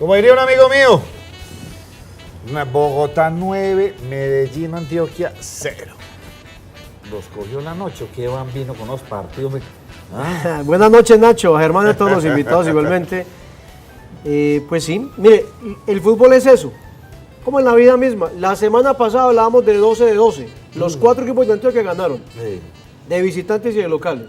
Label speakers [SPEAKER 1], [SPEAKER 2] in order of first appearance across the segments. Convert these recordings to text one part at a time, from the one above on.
[SPEAKER 1] Como diría un amigo mío, Bogotá 9, Medellín, Antioquia 0. Los cogió la noche, ¿qué bambino con los partidos?
[SPEAKER 2] Buenas noches, Nacho, a Germán y a todos los invitados igualmente. Pues sí, mire, el fútbol es eso, como en la vida misma. La semana pasada hablábamos de 12 de 12, los 4 equipos de Antioquia ganaron, de visitantes y de locales.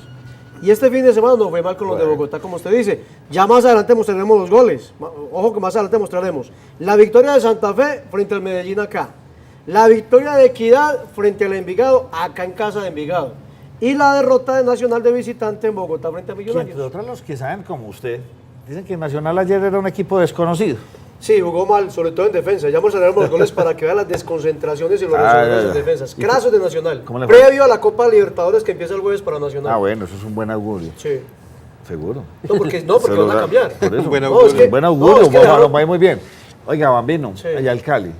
[SPEAKER 2] Y este fin de semana nos fue mal con los de Bogotá, como usted dice. Ya más adelante mostraremos los goles. Ojo que más adelante mostraremos. La victoria de Santa Fe frente al Medellín acá. La victoria de Equidad frente al Envigado acá en casa de Envigado. Y la derrota de Nacional de visitante en Bogotá frente a Millonarios.
[SPEAKER 1] Entre otros los que saben como usted, dicen que Nacional ayer era un equipo desconocido.
[SPEAKER 2] Sí, jugó mal, sobre todo en defensa. Ya mostraremos los goles para que vean las desconcentraciones y los resultados en defensas. Crasos de Nacional. Previo a la Copa Libertadores que empieza el jueves para Nacional.
[SPEAKER 1] Ah, bueno, eso es un buen augurio.
[SPEAKER 2] Sí.
[SPEAKER 1] ¿Seguro?
[SPEAKER 2] No, porque van a cambiar.
[SPEAKER 1] Por eso.
[SPEAKER 2] Buen augurio.
[SPEAKER 1] Buen augurio, va muy bien. Oiga, Bambino,
[SPEAKER 2] Sí.
[SPEAKER 1] allá el Cali.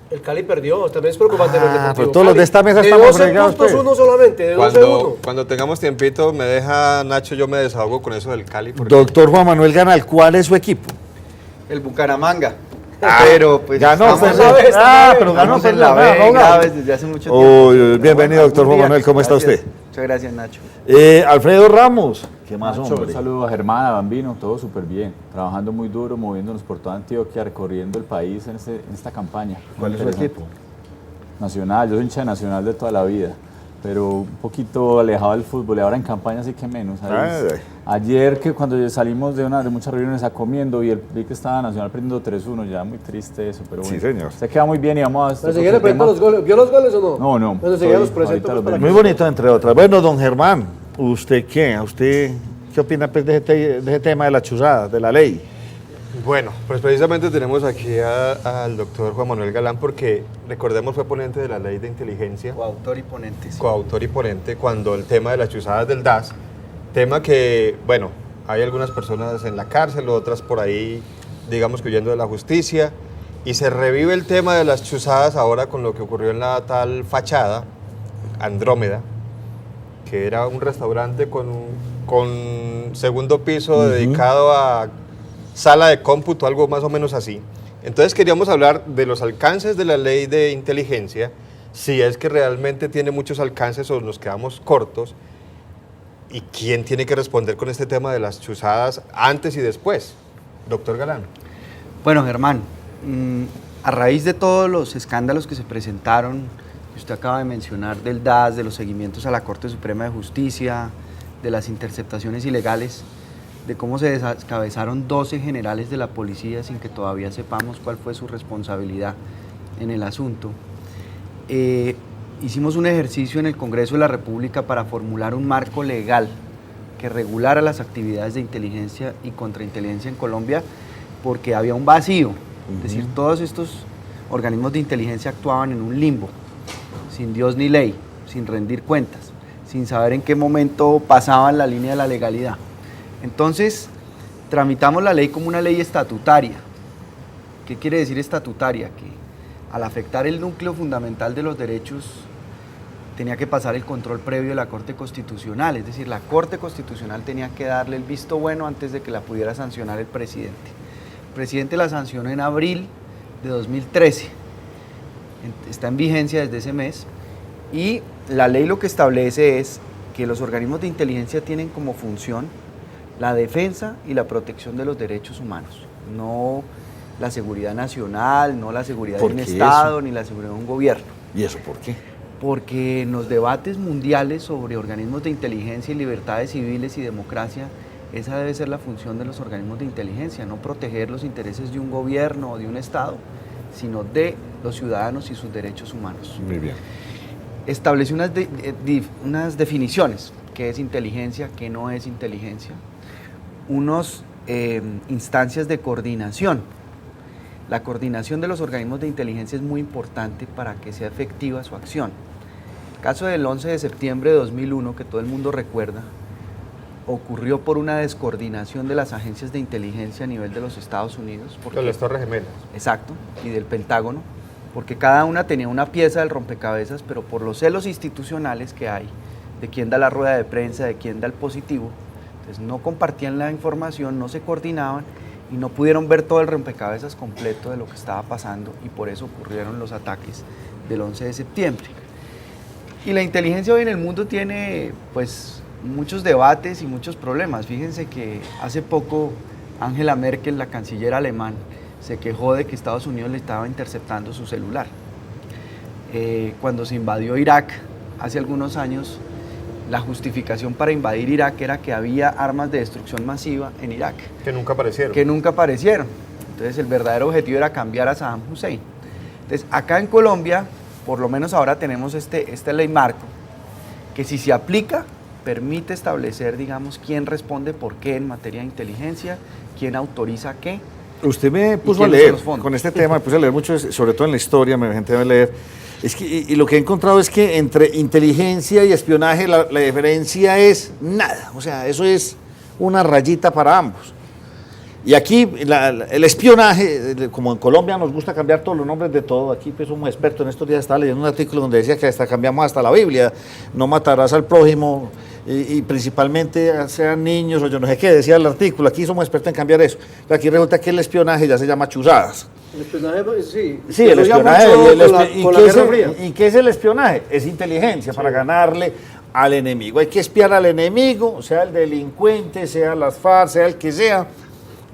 [SPEAKER 2] El Cali perdió, también es preocupante.
[SPEAKER 1] Pero todos los de esta mesa estamos fregados.
[SPEAKER 2] De 12 puntos uno solamente, de 12-1.
[SPEAKER 3] Cuando tengamos tiempito, me deja Nacho, yo me desahogo con eso del Cali.
[SPEAKER 1] Doctor Juan Manuel Ganal, ¿cuál es su equipo?
[SPEAKER 4] El Bucaramanga. Pero pues
[SPEAKER 1] ganó,
[SPEAKER 4] pero ganó en la B, desde hace mucho tiempo.
[SPEAKER 1] Bienvenido, doctor Juan Manuel, ¿cómo está usted?
[SPEAKER 4] Muchas gracias, Nacho.
[SPEAKER 1] Alfredo Ramos, ¿qué más,
[SPEAKER 5] Nacho,
[SPEAKER 1] hombre?
[SPEAKER 5] un saludo a Germán, a Bambino, todo súper bien, trabajando muy duro, moviéndonos por toda Antioquia, recorriendo el país en esta campaña.
[SPEAKER 1] ¿Cuál es su equipo?
[SPEAKER 5] Nacional, yo soy hincha de Nacional de toda la vida, pero un poquito alejado del fútbol y ahora en campaña sí que menos. Ayer que cuando salimos de muchas reuniones a comiendo vi que estaba Nacional perdiendo 3-1, ya muy triste eso, pero bueno.
[SPEAKER 1] Sí, señor.
[SPEAKER 5] Se queda muy bien y vamos a...
[SPEAKER 2] ¿Pero seguía le presentando los goles? ¿Vio los goles o no?
[SPEAKER 5] No.
[SPEAKER 2] Pero seguía los presentó.
[SPEAKER 1] Muy bonito, entre otras. Bueno, don Germán, ¿usted qué? ¿Usted qué opina pues, de ese tema de la chuzada, de la ley?
[SPEAKER 3] Bueno, pues precisamente tenemos aquí al doctor Juan Manuel Galán porque, recordemos, fue ponente de la ley de inteligencia.
[SPEAKER 4] Coautor y ponente. Sí.
[SPEAKER 3] Coautor y ponente cuando el tema de las chuzadas del DAS, tema que, bueno, hay algunas personas en la cárcel, otras por ahí, digamos que huyendo de la justicia, y se revive el tema de las chuzadas ahora con lo que ocurrió en la tal fachada, Andrómeda, que era un restaurante con segundo piso dedicado a sala de cómputo, algo más o menos así. Entonces queríamos hablar de los alcances de la ley de inteligencia, si es que realmente tiene muchos alcances o nos quedamos cortos, y quién tiene que responder con este tema de las chuzadas antes y después. Doctor Galán.
[SPEAKER 4] Bueno, Germán, a raíz de todos los escándalos que se presentaron, que usted acaba de mencionar, del DAS, de los seguimientos a la Corte Suprema de Justicia, de las interceptaciones ilegales, de cómo se descabezaron 12 generales de la policía sin que todavía sepamos cuál fue su responsabilidad en el asunto. Hicimos un ejercicio en el Congreso de la República para formular un marco legal que regulara las actividades de inteligencia y contrainteligencia en Colombia, porque había un vacío. Es decir, todos estos organismos de inteligencia actuaban en un limbo, sin Dios ni ley, sin rendir cuentas, sin saber en qué momento pasaban la línea de la legalidad. Entonces, tramitamos la ley como una ley estatutaria. ¿Qué quiere decir estatutaria? Que al afectar el núcleo fundamental de los derechos, tenía que pasar el control previo de la Corte Constitucional, es decir, la Corte Constitucional tenía que darle el visto bueno antes de que la pudiera sancionar el presidente. El presidente la sancionó en abril de 2013, está en vigencia desde ese mes, y la ley lo que establece es que los organismos de inteligencia tienen como función la defensa y la protección de los derechos humanos, no la seguridad nacional, no la seguridad de un Estado, ni la seguridad de un gobierno.
[SPEAKER 1] ¿Y eso por qué?
[SPEAKER 4] Porque en los debates mundiales sobre organismos de inteligencia y libertades civiles y democracia, esa debe ser la función de los organismos de inteligencia, no proteger los intereses de un gobierno o de un Estado, sino de los ciudadanos y sus derechos humanos.
[SPEAKER 1] Muy bien.
[SPEAKER 4] Establece unas definiciones, qué es inteligencia, qué no es inteligencia, unas instancias de coordinación. La coordinación de los organismos de inteligencia es muy importante para que sea efectiva su acción. El caso del 11 de septiembre de 2001, que todo el mundo recuerda, ocurrió por una descoordinación de las agencias de inteligencia a nivel de los Estados Unidos.
[SPEAKER 3] De las Torres Gemelas.
[SPEAKER 4] Exacto, y del Pentágono, porque cada una tenía una pieza del rompecabezas, pero por los celos institucionales que hay, de quién da la rueda de prensa, de quién da el positivo, entonces no compartían la información, no se coordinaban, y no pudieron ver todo el rompecabezas completo de lo que estaba pasando y por eso ocurrieron los ataques del 11 de septiembre. Y la inteligencia hoy en el mundo tiene pues muchos debates y muchos problemas. Fíjense que hace poco Angela Merkel, la canciller alemán, se quejó de que Estados Unidos le estaba interceptando su celular. Cuando se invadió Irak hace algunos años, la justificación para invadir Irak era que había armas de destrucción masiva en Irak.
[SPEAKER 3] Que nunca aparecieron.
[SPEAKER 4] Que nunca aparecieron. Entonces el verdadero objetivo era cambiar a Saddam Hussein. Entonces acá en Colombia, por lo menos ahora tenemos esta ley marco, que si se aplica, permite establecer, digamos, quién responde por qué en materia de inteligencia, quién autoriza qué.
[SPEAKER 1] Usted me puso a leer, con este tema me puse a leer mucho, sobre todo en la historia, me gente a leer. Es que, y lo que he encontrado es que entre inteligencia y espionaje la diferencia es nada, o sea, eso es una rayita para ambos. Y aquí el espionaje, como en Colombia nos gusta cambiar todos los nombres de todo, aquí pues somos expertos. En estos días estaba leyendo un artículo donde decía que hasta cambiamos hasta la Biblia, no matarás al prójimo, y principalmente sean niños o yo no sé qué, decía el artículo. Aquí somos expertos en cambiar eso. Pero aquí resulta que el espionaje ya se llama chuzadas.
[SPEAKER 2] El espionaje, sí.
[SPEAKER 1] Sí, el espionaje. ¿Y qué es el espionaje? Es inteligencia para ganarle al enemigo. Hay que espiar al enemigo, sea el delincuente, sea las FARC, sea el que sea.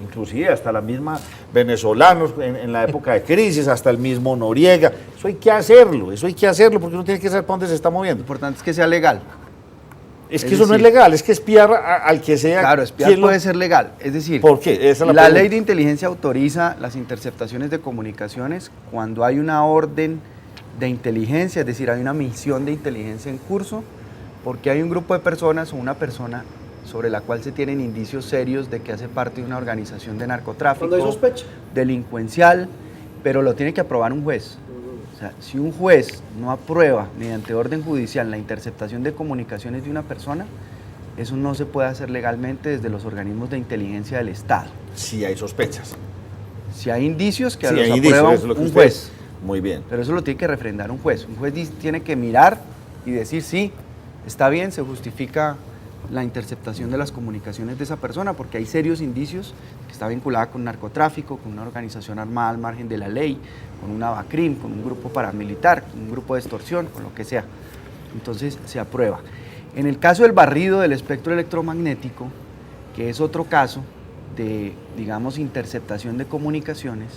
[SPEAKER 1] Inclusive hasta la misma venezolanos en la época de crisis, hasta el mismo Noriega. Eso hay que hacerlo porque uno tiene que saber para dónde se está moviendo.
[SPEAKER 4] Lo importante es que sea legal.
[SPEAKER 1] Es que eso no es legal, es que espiar al que sea.
[SPEAKER 4] Claro, espiar puede ser legal. Es decir,
[SPEAKER 1] ¿por qué? Esa es
[SPEAKER 4] la ley de inteligencia autoriza las interceptaciones de comunicaciones cuando hay una orden de inteligencia, es decir, hay una misión de inteligencia en curso, porque hay un grupo de personas o una persona sobre la cual se tienen indicios serios de que hace parte de una organización de narcotráfico,
[SPEAKER 2] cuando hay sospecha
[SPEAKER 4] delincuencial, pero lo tiene que aprobar un juez. O sea, si un juez no aprueba mediante orden judicial la interceptación de comunicaciones de una persona, eso no se puede hacer legalmente desde los organismos de inteligencia del Estado.
[SPEAKER 1] Si hay sospechas.
[SPEAKER 4] Si hay indicios que
[SPEAKER 1] Si
[SPEAKER 4] los
[SPEAKER 1] hay
[SPEAKER 4] aprueba
[SPEAKER 1] indicios,
[SPEAKER 4] un juez.
[SPEAKER 1] Muy bien.
[SPEAKER 4] Pero eso lo tiene que refrendar un juez. Un juez tiene que mirar y decir, sí, está bien, se justifica la interceptación de las comunicaciones de esa persona, porque hay serios indicios que está vinculada con narcotráfico, con una organización armada al margen de la ley, con una BACRIM, con un grupo paramilitar, con un grupo de extorsión, con lo que sea. Entonces se aprueba. En el caso del barrido del espectro electromagnético, que es otro caso de, digamos, interceptación de comunicaciones,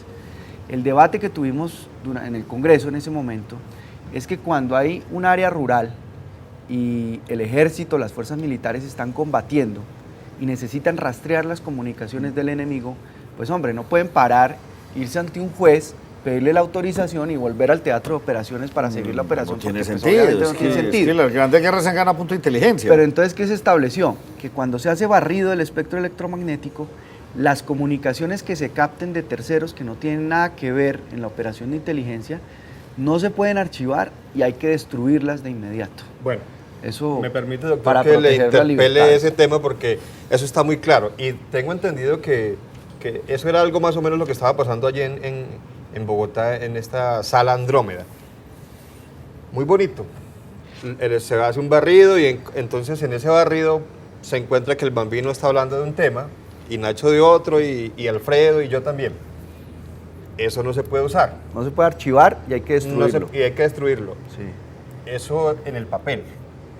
[SPEAKER 4] el debate que tuvimos en el Congreso en ese momento es que cuando hay un área rural y el ejército, las fuerzas militares están combatiendo y necesitan rastrear las comunicaciones del enemigo, pues hombre, no pueden parar, irse ante un juez, pedirle la autorización y volver al teatro de operaciones para seguir la operación.
[SPEAKER 1] No tiene
[SPEAKER 4] porque,
[SPEAKER 1] sentido,
[SPEAKER 4] pues, no tiene sentido.
[SPEAKER 1] Es que las grandes guerras se han ganado a punto de inteligencia.
[SPEAKER 4] Pero entonces, ¿qué se estableció? Que cuando se hace barrido del espectro electromagnético, las comunicaciones que se capten de terceros que no tienen nada que ver en la operación de inteligencia, no se pueden archivar y hay que destruirlas de inmediato.
[SPEAKER 3] Bueno,
[SPEAKER 4] eso
[SPEAKER 3] me permite, doctor,
[SPEAKER 4] para
[SPEAKER 3] que le
[SPEAKER 4] proteger la libertad.
[SPEAKER 3] interpele ese tema porque eso está muy claro. Y tengo entendido que eso era algo más o menos lo que estaba pasando allí en Bogotá, en esta sala Andrómeda. Muy bonito. Se hace un barrido y entonces en ese barrido se encuentra que el Bambino está hablando de un tema y Nacho de otro y Alfredo y yo también. Eso no se puede usar.
[SPEAKER 4] No se puede archivar y hay que destruirlo.
[SPEAKER 3] Y hay que destruirlo.
[SPEAKER 4] Sí.
[SPEAKER 3] Eso en el papel.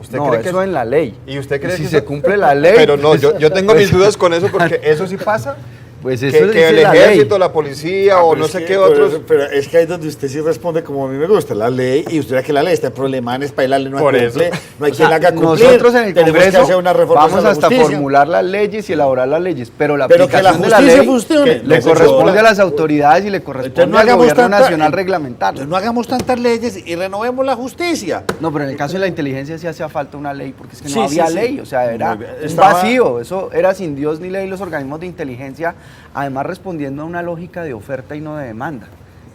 [SPEAKER 3] ¿Usted
[SPEAKER 4] No,
[SPEAKER 3] cree
[SPEAKER 4] eso en la ley.
[SPEAKER 3] ¿Y usted cree
[SPEAKER 4] si
[SPEAKER 3] que
[SPEAKER 4] se
[SPEAKER 3] eso-
[SPEAKER 4] cumple la ley?
[SPEAKER 3] Pero no, yo tengo mis dudas con eso porque eso sí pasa.
[SPEAKER 4] Pues
[SPEAKER 3] Que,
[SPEAKER 4] eso
[SPEAKER 3] que
[SPEAKER 4] dice
[SPEAKER 3] el
[SPEAKER 4] la
[SPEAKER 3] ejército,
[SPEAKER 4] ley.
[SPEAKER 3] la policía o
[SPEAKER 1] Pero
[SPEAKER 3] no
[SPEAKER 1] es
[SPEAKER 3] sé
[SPEAKER 1] que-
[SPEAKER 3] qué otros.
[SPEAKER 1] Pero es que ahí es donde usted sí responde como a mí me gusta, la ley, y usted ve que la ley está en problemanes para la ley no
[SPEAKER 3] Por
[SPEAKER 1] cumple,
[SPEAKER 3] eso.
[SPEAKER 1] no hay
[SPEAKER 4] O sea,
[SPEAKER 1] quien la haga cumplir.
[SPEAKER 4] nosotros en el
[SPEAKER 1] Tenemos que
[SPEAKER 4] Congreso
[SPEAKER 1] hacer una reforma
[SPEAKER 4] vamos
[SPEAKER 1] a la
[SPEAKER 4] hasta
[SPEAKER 1] justicia.
[SPEAKER 4] formular las leyes y elaborar las leyes, pero la
[SPEAKER 1] Pero que la
[SPEAKER 4] aplicación de la
[SPEAKER 1] justicia
[SPEAKER 4] ley
[SPEAKER 1] funcione.
[SPEAKER 4] le
[SPEAKER 1] No,
[SPEAKER 4] corresponde
[SPEAKER 1] señora.
[SPEAKER 4] a las autoridades y le
[SPEAKER 1] Entonces
[SPEAKER 4] corresponde al gobierno nacional reglamentarlo.
[SPEAKER 1] entonces no hagamos tantas leyes y renovemos la justicia.
[SPEAKER 4] No, pero en el caso de la inteligencia sí hacía falta una ley, porque es que no
[SPEAKER 1] Sí,
[SPEAKER 4] había
[SPEAKER 1] sí, sí.
[SPEAKER 4] ley, o sea, era
[SPEAKER 1] Muy bien.
[SPEAKER 4] un
[SPEAKER 1] Estaba-
[SPEAKER 4] vacío, eso era sin Dios ni ley, los organismos de inteligencia, además respondiendo a una lógica de oferta y no de demanda,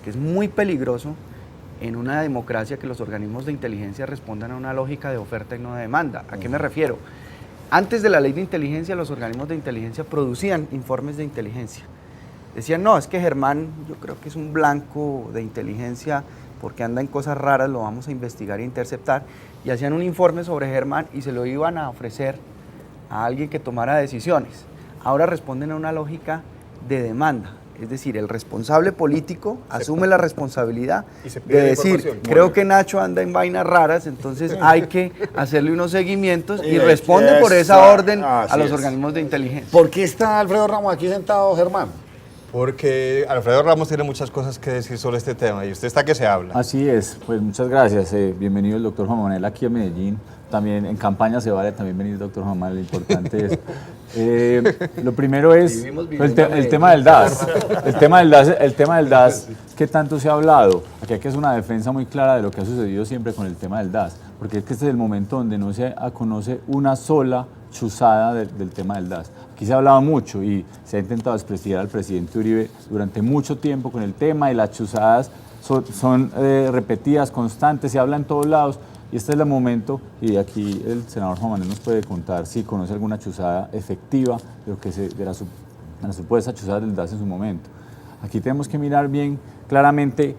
[SPEAKER 4] que es muy peligroso en una democracia que los organismos de inteligencia respondan a una lógica de oferta y no de demanda. ¿A qué me refiero? Antes de la ley de inteligencia, los organismos de inteligencia producían informes de inteligencia. Decían, no, es que Germán, yo creo que es un blanco de inteligencia porque anda en cosas raras, lo vamos a investigar e interceptar. Y hacían un informe sobre Germán y se lo iban a ofrecer a alguien que tomara decisiones. Ahora responden a una lógica de demanda. Es decir, el responsable político asume la responsabilidad
[SPEAKER 3] Y se pide
[SPEAKER 4] de
[SPEAKER 3] la
[SPEAKER 4] decir,
[SPEAKER 3] información.
[SPEAKER 4] creo que Nacho anda en vainas raras, entonces hay que hacerle unos seguimientos y
[SPEAKER 1] Y
[SPEAKER 4] responde por esa
[SPEAKER 1] exacto,
[SPEAKER 4] orden a
[SPEAKER 1] así
[SPEAKER 4] los
[SPEAKER 1] es.
[SPEAKER 4] organismos de inteligencia.
[SPEAKER 1] ¿Por qué está Alfredo Ramos aquí sentado, Germán?
[SPEAKER 3] Porque Alfredo Ramos tiene muchas cosas que decir sobre este tema y usted está que se habla.
[SPEAKER 5] Así es, pues muchas gracias. Bienvenido el doctor Juan Manuel aquí a Medellín. También en campaña se vale también venir el doctor Juan Manuel, lo importante es. Lo primero es el tema del DAS. El tema del DAS, ¿qué tanto se ha hablado? Aquí hay que hacer una defensa muy clara de lo que ha sucedido siempre con el tema del DAS, porque es que este es el momento donde no se conoce una sola chuzada del tema del DAS. Aquí se ha hablado mucho y se ha intentado desprestigiar al presidente Uribe durante mucho tiempo con el tema y las chuzadas son repetidas, constantes, se habla en todos lados. Y este es el momento, y aquí el senador Juan Manuel nos puede contar si conoce alguna chuzada efectiva de las supuestas chuzadas del DAS en su momento. Aquí tenemos que mirar bien claramente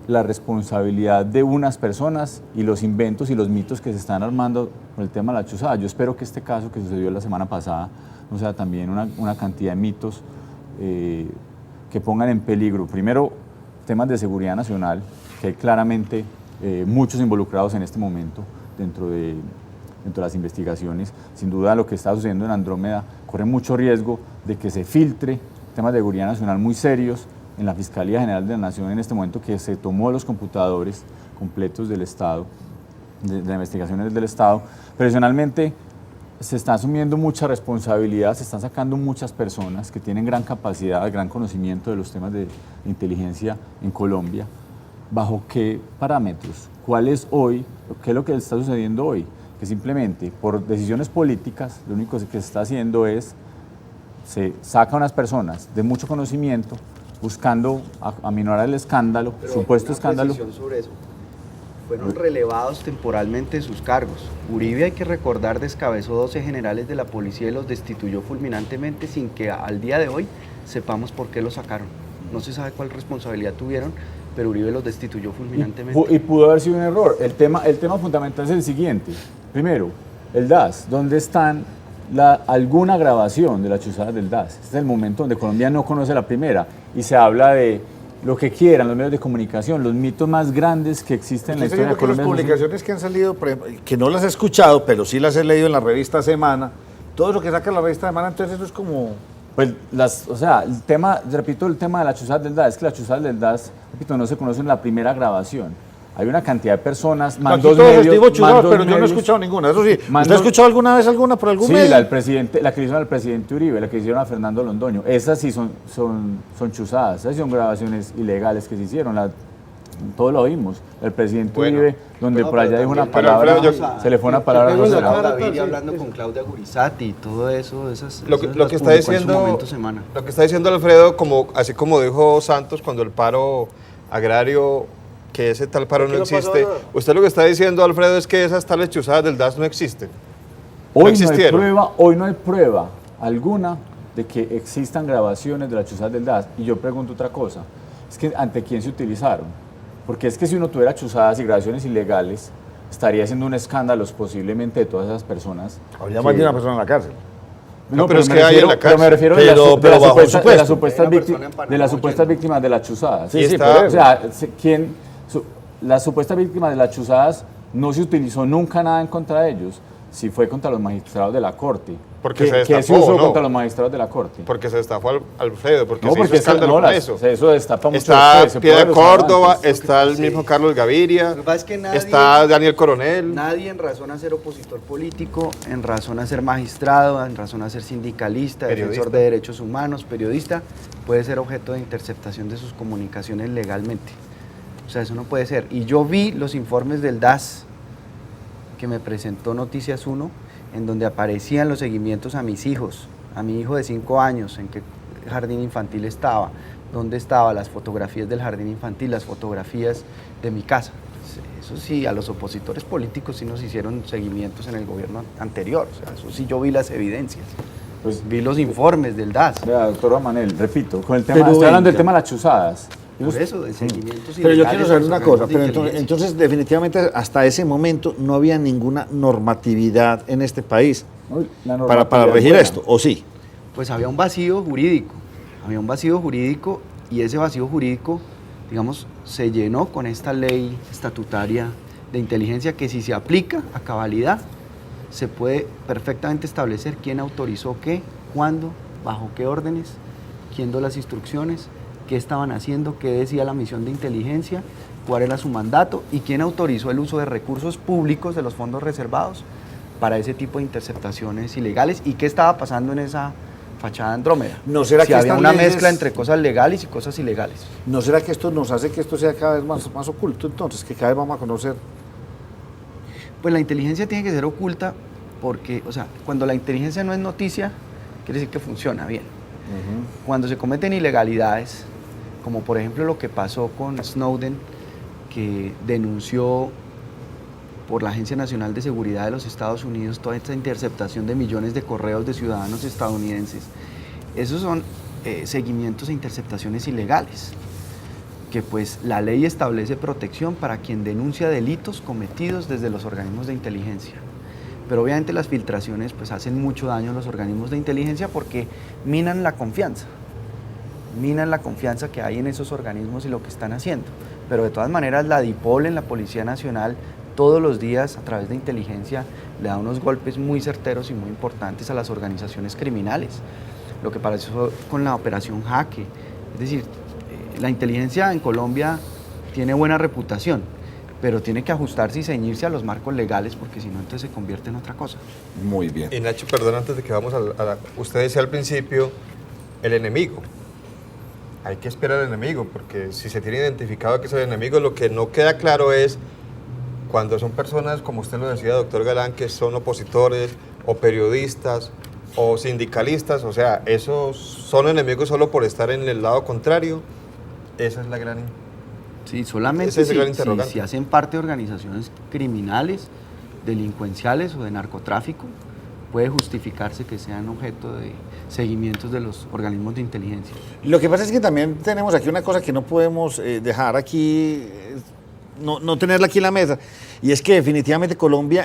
[SPEAKER 5] la responsabilidad de unas personas y los inventos y los mitos que se están armando con el tema de la chuzada. Yo espero que este caso que sucedió la semana pasada no sea también una cantidad de mitos que pongan en peligro, primero, temas de seguridad nacional, que hay claramente muchos involucrados en este momento dentro de las investigaciones. Sin duda lo que está sucediendo en Andrómeda corre mucho riesgo de que se filtre temas de seguridad nacional muy serios en la Fiscalía General de la Nación en este momento, que se tomó los computadores completos del Estado, de las investigaciones del Estado. Personalmente se está asumiendo mucha responsabilidad, se están sacando muchas personas que tienen gran capacidad, gran conocimiento de los temas de inteligencia en Colombia. ¿Bajo qué parámetros? ¿Cuál es hoy? ¿Qué es lo que está sucediendo hoy? Que simplemente por decisiones políticas lo único que se está haciendo es se saca a unas personas de mucho conocimiento buscando aminorar el escándalo,
[SPEAKER 4] Pero
[SPEAKER 5] supuesto
[SPEAKER 4] una
[SPEAKER 5] escándalo.
[SPEAKER 4] precisión sobre eso. Fueron relevados temporalmente de sus cargos. Uribe, hay que recordar, descabezó 12 generales de la policía y los destituyó fulminantemente sin que al día de hoy sepamos por qué los sacaron. No se sabe cuál responsabilidad tuvieron, pero Uribe los destituyó fulminantemente.
[SPEAKER 5] Y pudo haber sido un error. El tema fundamental es el siguiente. Primero, el DAS. ¿Dónde están alguna grabación de las chuzadas del DAS? Este es el momento donde Colombia no conoce la primera y se habla de lo que quieran los medios de comunicación, los mitos más grandes que existen en la historia de Colombia.
[SPEAKER 1] Las publicaciones que han salido, que no las he escuchado, pero sí las he leído en la revista Semana, todo lo que saca la revista Semana, entonces eso es como...
[SPEAKER 5] Pues, el tema, repito, el tema de las chuzadas del DAS, es que las chuzadas del DAS, repito, no se conocen en la primera grabación. Hay una cantidad de personas, más
[SPEAKER 1] Aquí
[SPEAKER 5] dos
[SPEAKER 1] todos
[SPEAKER 5] medios,
[SPEAKER 1] digo chuzados,
[SPEAKER 5] más dos
[SPEAKER 1] pero yo no he
[SPEAKER 5] medios.
[SPEAKER 1] escuchado ninguna, eso sí.
[SPEAKER 5] Más
[SPEAKER 1] ¿Usted ha
[SPEAKER 5] dos-
[SPEAKER 1] escuchado alguna vez alguna por algún
[SPEAKER 5] Sí,
[SPEAKER 1] medio?
[SPEAKER 5] la que hicieron al presidente Uribe, la que hicieron a Fernando Londoño. Esas sí son chuzadas, esas sí son grabaciones ilegales que se hicieron. Todos lo oímos. El presidente
[SPEAKER 3] Bueno,
[SPEAKER 5] Uribe, donde por allá dijo una
[SPEAKER 3] pero
[SPEAKER 5] palabra,
[SPEAKER 3] Alfredo,
[SPEAKER 5] se le fue una palabra
[SPEAKER 2] tengo la
[SPEAKER 5] grosera.
[SPEAKER 2] cara,
[SPEAKER 4] Gaviria
[SPEAKER 2] sí,
[SPEAKER 4] hablando
[SPEAKER 2] sí.
[SPEAKER 4] con Claudia Gurizati y todo eso, esas
[SPEAKER 3] Lo que
[SPEAKER 4] las
[SPEAKER 3] está
[SPEAKER 4] publicó en su
[SPEAKER 3] diciendo,
[SPEAKER 4] momento Semana.
[SPEAKER 3] lo que está diciendo Alfredo, así como dijo Santos cuando el paro agrario, que ese tal paro
[SPEAKER 2] Aquí
[SPEAKER 3] no
[SPEAKER 2] no pasó
[SPEAKER 3] existe,
[SPEAKER 2] nada.
[SPEAKER 3] usted lo que está diciendo, Alfredo, es que esas tales chuzadas del DAS no existen.
[SPEAKER 5] Hoy
[SPEAKER 3] existieron.
[SPEAKER 5] hoy no hay prueba alguna de que existan grabaciones de las chuzadas del DAS. Y yo pregunto otra cosa, es que ¿ante quién se utilizaron? Porque es que si uno tuviera chuzadas y grabaciones ilegales, estaría haciendo un escándalo posiblemente de todas esas personas.
[SPEAKER 1] Habría más de una persona en la cárcel.
[SPEAKER 3] No, pero es
[SPEAKER 5] me
[SPEAKER 3] que hay en
[SPEAKER 5] refiero-
[SPEAKER 3] la
[SPEAKER 5] pero me
[SPEAKER 3] cárcel.
[SPEAKER 5] refiero
[SPEAKER 1] Pero bajo supuesto.
[SPEAKER 5] de las supuestas
[SPEAKER 4] Hay una persona en
[SPEAKER 5] víctimas
[SPEAKER 4] Panamá
[SPEAKER 5] de las supuestas
[SPEAKER 4] huyendo.
[SPEAKER 5] víctimas de las chuzadas.
[SPEAKER 1] Sí,
[SPEAKER 3] está-
[SPEAKER 1] por eso.
[SPEAKER 5] O sea, las supuestas víctimas de las chuzadas no se utilizó nunca nada en contra de ellos, si fue contra los magistrados de la Corte.
[SPEAKER 3] Porque se
[SPEAKER 5] ¿Qué se
[SPEAKER 3] destapó,
[SPEAKER 5] usó
[SPEAKER 3] ¿no?
[SPEAKER 5] contra los magistrados de la Corte?
[SPEAKER 3] Porque se destafó Alfredo, porque
[SPEAKER 5] No,
[SPEAKER 3] se hizo
[SPEAKER 5] porque
[SPEAKER 3] escándalo
[SPEAKER 5] no,
[SPEAKER 3] con eso.
[SPEAKER 5] eso destapa mucho
[SPEAKER 3] Está
[SPEAKER 5] después, se
[SPEAKER 3] Piedad
[SPEAKER 5] puede ver los
[SPEAKER 3] Córdoba,
[SPEAKER 5] avances.
[SPEAKER 3] está el mismo Carlos Gaviria,
[SPEAKER 4] Lo que pasa es que
[SPEAKER 3] está Daniel Coronel.
[SPEAKER 4] Nadie en razón a ser opositor político, en razón a ser magistrado, en razón a ser sindicalista,
[SPEAKER 3] Periodista.
[SPEAKER 4] defensor de derechos humanos, periodista, puede ser objeto de interceptación de sus comunicaciones legalmente. O sea, eso no puede ser. Y yo vi los informes del DAS que me presentó Noticias 1, en donde aparecían los seguimientos a mis hijos, a mi hijo de 5 años, en qué jardín infantil estaba, dónde estaba, las fotografías del jardín infantil, las fotografías de mi casa. Eso sí, a los opositores políticos sí nos hicieron seguimientos en el gobierno anterior, o sea, eso sí yo vi las evidencias,
[SPEAKER 5] Pues,
[SPEAKER 4] vi los informes del DAS.
[SPEAKER 5] vea, doctor Manel, repito, con el tema,
[SPEAKER 1] Pero
[SPEAKER 5] estoy hablando del
[SPEAKER 1] venga.
[SPEAKER 5] tema de las chuzadas.
[SPEAKER 4] Por eso, de seguimientos
[SPEAKER 1] Pero yo
[SPEAKER 4] ilegales
[SPEAKER 1] quiero
[SPEAKER 4] a
[SPEAKER 1] saber
[SPEAKER 4] los
[SPEAKER 1] una cosa,
[SPEAKER 4] organismos de
[SPEAKER 1] pero
[SPEAKER 4] inteligencia.
[SPEAKER 1] entonces definitivamente hasta ese momento no había ninguna normatividad en este país
[SPEAKER 5] ¿no? La
[SPEAKER 1] para
[SPEAKER 5] normatividad
[SPEAKER 1] regir
[SPEAKER 5] buena.
[SPEAKER 1] esto, ¿o sí?
[SPEAKER 4] Pues había un vacío jurídico, Había un vacío jurídico y ese vacío jurídico, digamos, se llenó con esta ley estatutaria de inteligencia que si se aplica a cabalidad, se puede perfectamente establecer quién autorizó qué, cuándo, bajo qué órdenes, quién dio las instrucciones, qué estaban haciendo, qué decía la misión de inteligencia, cuál era su mandato y quién autorizó el uso de recursos públicos de los fondos reservados para ese tipo de interceptaciones ilegales y qué estaba pasando en esa fachada Andrómeda.
[SPEAKER 1] ¿No será
[SPEAKER 4] si
[SPEAKER 1] que
[SPEAKER 4] había
[SPEAKER 1] estas
[SPEAKER 4] una
[SPEAKER 1] leyes-
[SPEAKER 4] mezcla entre cosas legales y cosas ilegales?
[SPEAKER 1] ¿No será que esto nos hace que esto sea cada vez más oculto entonces, que cada vez vamos a conocer?
[SPEAKER 4] Pues la inteligencia tiene que ser oculta porque, o sea, cuando la inteligencia no es noticia, quiere decir que funciona bien. Cuando se cometen ilegalidades, como por ejemplo lo que pasó con Snowden, que denunció por la Agencia Nacional de Seguridad de los Estados Unidos toda esta interceptación de millones de correos de ciudadanos estadounidenses, esos son seguimientos e interceptaciones ilegales, que pues la ley establece protección para quien denuncia delitos cometidos desde los organismos de inteligencia. Pero obviamente las filtraciones pues hacen mucho daño a los organismos de inteligencia porque minan la confianza que hay en esos organismos y lo que están haciendo. Pero de todas maneras la DIPOL en la Policía Nacional todos los días a través de inteligencia le da unos golpes muy certeros y muy importantes a las organizaciones criminales. Lo que pasó con la operación Jaque, es decir, la inteligencia en Colombia tiene buena reputación, pero tiene que ajustarse y ceñirse a los marcos legales porque si no entonces se convierte en otra cosa.
[SPEAKER 1] Muy bien.
[SPEAKER 3] Y Nacho, perdón, antes de que vamos usted decía al principio, el enemigo. Hay que esperar al enemigo, porque si se tiene identificado que es el enemigo, lo que no queda claro es cuando son personas, como usted lo decía, doctor Galán, que son opositores o periodistas o sindicalistas, o sea, esos son enemigos solo por estar en el lado contrario. Esa es la gran...
[SPEAKER 4] Sí, solamente
[SPEAKER 3] Ese es el gran interrogante.
[SPEAKER 4] si hacen parte de organizaciones criminales, delincuenciales o de narcotráfico, puede justificarse que sean objeto de seguimientos de los organismos de inteligencia.
[SPEAKER 1] Lo que pasa es que también tenemos aquí una cosa que no podemos dejar aquí, no tenerla aquí en la mesa, y es que definitivamente Colombia,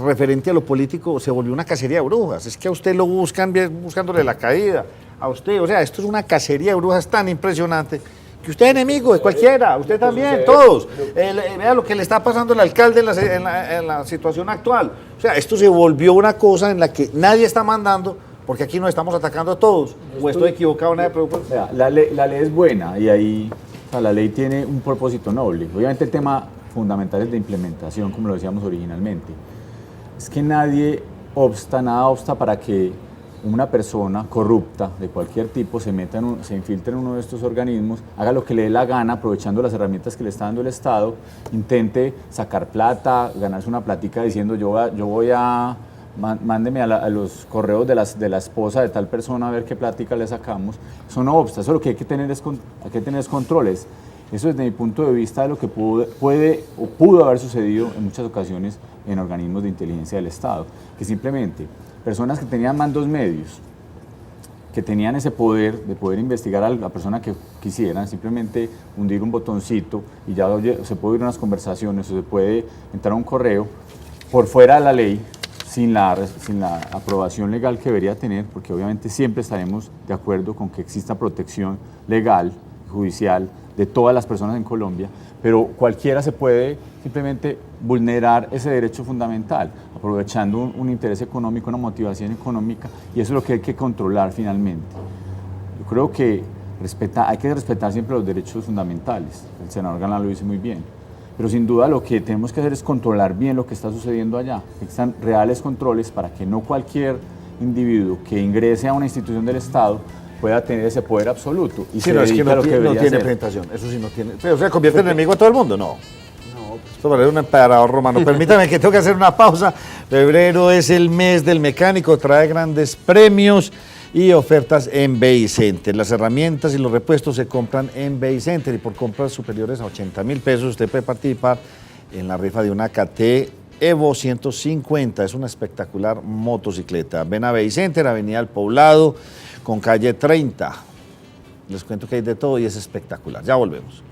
[SPEAKER 1] referente a lo político, se volvió una cacería de brujas. Es que a usted lo buscan buscándole la caída, a usted, o sea, esto es una cacería de brujas tan impresionante, que usted es enemigo de cualquiera, usted también, todos. Vea lo que le está pasando al alcalde en la situación actual. O sea, esto se volvió una cosa en la que nadie está mandando, porque aquí nos estamos atacando a todos. ¿O estoy equivocado? Nadie preocupa.
[SPEAKER 5] Vea, la ley es buena y ahí, o sea, la ley tiene un propósito noble. Obviamente el tema fundamental es de implementación, como lo decíamos originalmente. Es que nada obsta para que una persona corrupta de cualquier tipo se infiltre en uno de estos organismos, haga lo que le dé la gana, aprovechando las herramientas que le está dando el Estado, intente sacar plata, ganarse una platica diciendo mándeme a los correos de la esposa de tal persona a ver qué plática le sacamos. Eso no obsta, eso lo que hay que tener es controles. Eso desde mi punto de vista de lo que pudo haber sucedido en muchas ocasiones en organismos de inteligencia del Estado, que simplemente personas que tenían mandos medios, que tenían ese poder de poder investigar a la persona que quisieran, simplemente hundir un botoncito y ya se puede oír unas conversaciones o se puede entrar a un correo por fuera de la ley, sin la aprobación legal que debería tener, porque obviamente siempre estaremos de acuerdo con que exista protección legal, judicial, de todas las personas en Colombia, pero cualquiera se puede simplemente vulnerar ese derecho fundamental, aprovechando un interés económico, una motivación económica, y eso es lo que hay que controlar finalmente. Yo creo que hay que respetar siempre los derechos fundamentales, el senador Galán lo dice muy bien, pero sin duda lo que tenemos que hacer es controlar bien lo que está sucediendo allá, que existan reales controles para que no cualquier individuo que ingrese a una institución del Estado pueda tener ese poder absoluto y
[SPEAKER 1] Sí, no, es que no tiene presentación, eso sí no tiene. Pero se convierte en enemigo a todo el mundo, no. Esto parece un emperador romano. Permítame que tengo que hacer una pausa. Febrero es el mes del mecánico, trae grandes premios y ofertas en BI Center. Las herramientas y los repuestos se compran en BI Center y por compras superiores a 80.000 pesos usted puede participar en la rifa de una KT Evo 150. Es una espectacular motocicleta. Ven a BI Center, Avenida El Poblado, con calle 30. Les cuento que hay de todo y es espectacular. Ya volvemos.